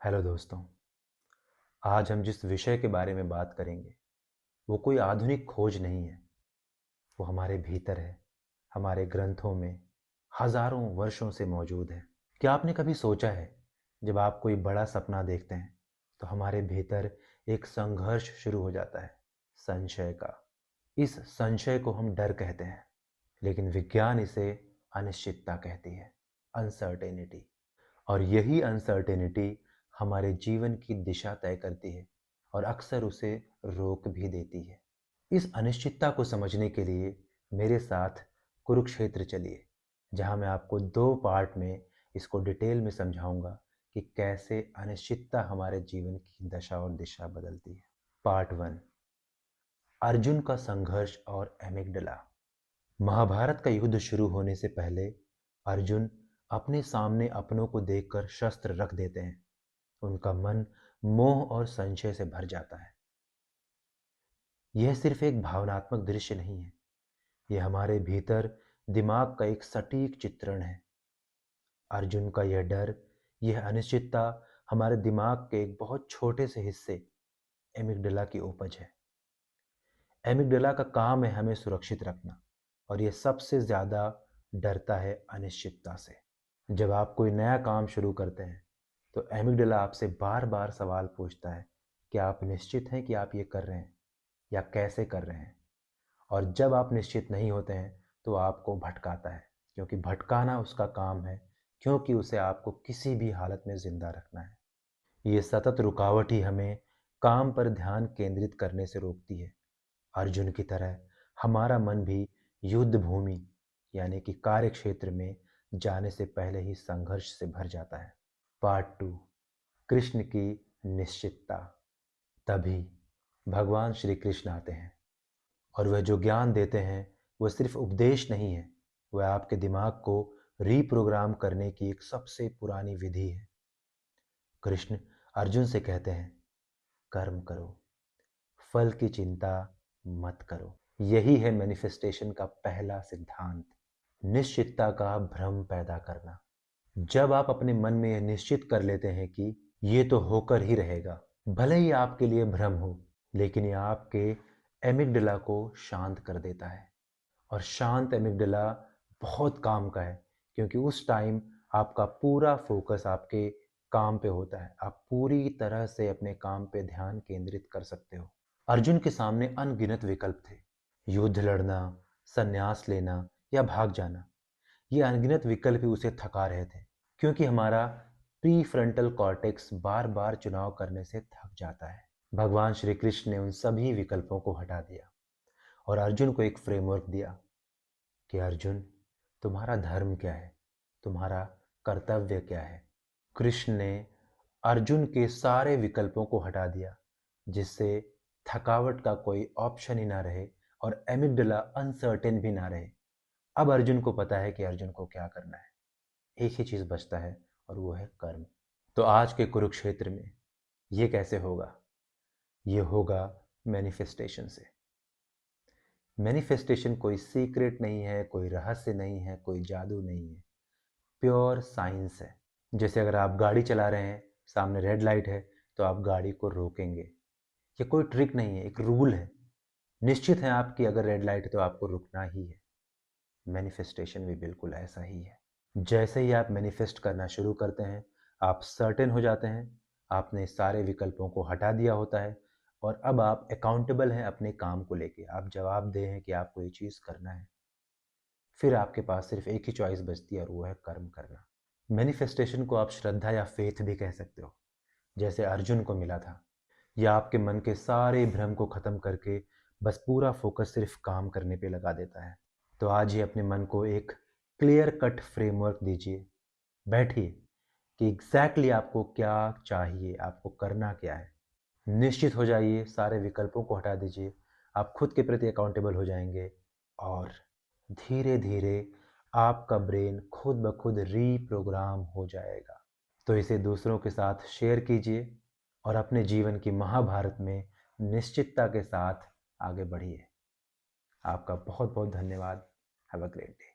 Hello दोस्तों। आज हम जिस विषय के बारे में बात करेंगे वो कोई आधुनिक खोज नहीं है। वो हमारे भीतर है, हमारे ग्रंथों में हजारों वर्षों से मौजूद है। क्या आपने कभी सोचा है, जब आप कोई बड़ा सपना देखते हैं तो हमारे भीतर एक संघर्ष शुरू हो जाता है, संशय का। इस संशय को हम डर कहते हैं, लेकिन विज्ञान इसे अनिश्चितता कहती है, अनसर्टेनिटी। और यही अनसर्टेनिटी हमारे जीवन की दिशा तय करती है और अक्सर उसे रोक भी देती है। इस अनिश्चितता को समझने के लिए मेरे साथ कुरुक्षेत्र चलिए, जहां मैं आपको 2 पार्ट में इसको डिटेल में समझाऊंगा कि कैसे अनिश्चितता हमारे जीवन की दशा और दिशा बदलती है। पार्ट 1, अर्जुन का संघर्ष और एमिगडला। महाभारत का युद्ध शुरू होने से पहले अर्जुन अपने सामने अपनों को देखकर शस्त्र रख देते हैं। उनका मन मोह और संशय से भर जाता है। यह सिर्फ एक भावनात्मक दृश्य नहीं है, यह हमारे भीतर दिमाग का एक सटीक चित्रण है। अर्जुन का यह डर, यह अनिश्चितता हमारे दिमाग के एक बहुत छोटे से हिस्से एमिगडला की उपज है। एमिगडला का काम है हमें सुरक्षित रखना, और यह सबसे ज़्यादा डरता है अनिश्चितता से। जब आप कोई नया काम शुरू करते हैं तो एमिगडला आपसे बार बार सवाल पूछता है कि आप निश्चित हैं कि आप ये कर रहे हैं या कैसे कर रहे हैं। और जब आप निश्चित नहीं होते हैं तो आपको भटकाता है, क्योंकि भटकाना उसका काम है, क्योंकि उसे आपको किसी भी हालत में ज़िंदा रखना है। ये सतत रुकावट ही हमें काम पर ध्यान केंद्रित करने से रोकती है। अर्जुन की तरह हमारा मन भी युद्ध भूमि यानी कि कार्य क्षेत्र में जाने से पहले ही संघर्ष से भर जाता है। पार्ट 2, कृष्ण की निश्चितता। तभी भगवान श्री कृष्ण आते हैं, और वह जो ज्ञान देते हैं वह सिर्फ उपदेश नहीं है, वह आपके दिमाग को रीप्रोग्राम करने की एक सबसे पुरानी विधि है। कृष्ण अर्जुन से कहते हैं, कर्म करो, फल की चिंता मत करो। यही है मैनिफेस्टेशन का पहला सिद्धांत, निश्चितता का भ्रम पैदा करना। जब आप अपने मन में यह निश्चित कर लेते हैं कि ये तो होकर ही रहेगा, भले ही आपके लिए भ्रम हो, लेकिन यह आपके एमिगडला को शांत कर देता है। और शांत एमिगडला बहुत काम का है, क्योंकि उस टाइम आपका पूरा फोकस आपके काम पे होता है। आप पूरी तरह से अपने काम पे ध्यान केंद्रित कर सकते हो। अर्जुन के सामने अनगिनत विकल्प थे, युद्ध लड़ना, संन्यास लेना या भाग जाना। ये अनगिनत विकल्प ही उसे थका रहे थे, क्योंकि हमारा प्री फ्रंटल कॉर्टेक्स बार बार चुनाव करने से थक जाता है। भगवान श्री कृष्ण ने उन सभी विकल्पों को हटा दिया और अर्जुन को एक फ्रेमवर्क दिया कि अर्जुन, तुम्हारा धर्म क्या है, तुम्हारा कर्तव्य क्या है। कृष्ण ने अर्जुन के सारे विकल्पों को हटा दिया, जिससे थकावट का कोई ऑप्शन ही ना रहे और एमिगडला अनसर्टेन भी ना रहे। अब अर्जुन को पता है कि अर्जुन को क्या करना है। एक ही चीज बचता है, और वो है कर्म। तो आज के कुरुक्षेत्र में ये कैसे होगा? ये होगा मैनिफेस्टेशन से। मैनिफेस्टेशन कोई सीक्रेट नहीं है, कोई रहस्य नहीं है, कोई जादू नहीं है, प्योर साइंस है। जैसे अगर आप गाड़ी चला रहे हैं, सामने रेड लाइट है, तो आप गाड़ी को रोकेंगे। ये कोई ट्रिक नहीं है, एक रूल है। निश्चित है आपकी अगर रेड लाइट है तो आपको रुकना ही है। मैनिफेस्टेशन भी बिल्कुल ऐसा ही है। जैसे ही आप मैनिफेस्ट करना शुरू करते हैं, आप सर्टेन हो जाते हैं, आपने सारे विकल्पों को हटा दिया होता है, और अब आप अकाउंटेबल हैं अपने काम को लेके। आप जवाबदेह हैं कि आपको ये चीज़ करना है। फिर आपके पास सिर्फ एक ही चॉइस बचती है, और वो है कर्म करना। मैनिफेस्टेशन को आप श्रद्धा या फेथ भी कह सकते हो, जैसे अर्जुन को मिला था। या आपके मन के सारे भ्रम को खत्म करके बस पूरा फोकस सिर्फ काम करने पे लगा देता है। तो आज ही अपने मन को एक क्लियर कट फ्रेमवर्क दीजिए, बैठिए कि एग्जैक्टली आपको क्या चाहिए, आपको करना क्या है। निश्चित हो जाइए, सारे विकल्पों को हटा दीजिए, आप खुद के प्रति अकाउंटेबल हो जाएंगे, और धीरे धीरे आपका ब्रेन खुद ब खुद रीप्रोग्राम हो जाएगा। तो इसे दूसरों के साथ शेयर कीजिए और अपने जीवन की महाभारत में निश्चितता के साथ आगे बढ़िए। आपका बहुत बहुत धन्यवाद। Have a great day.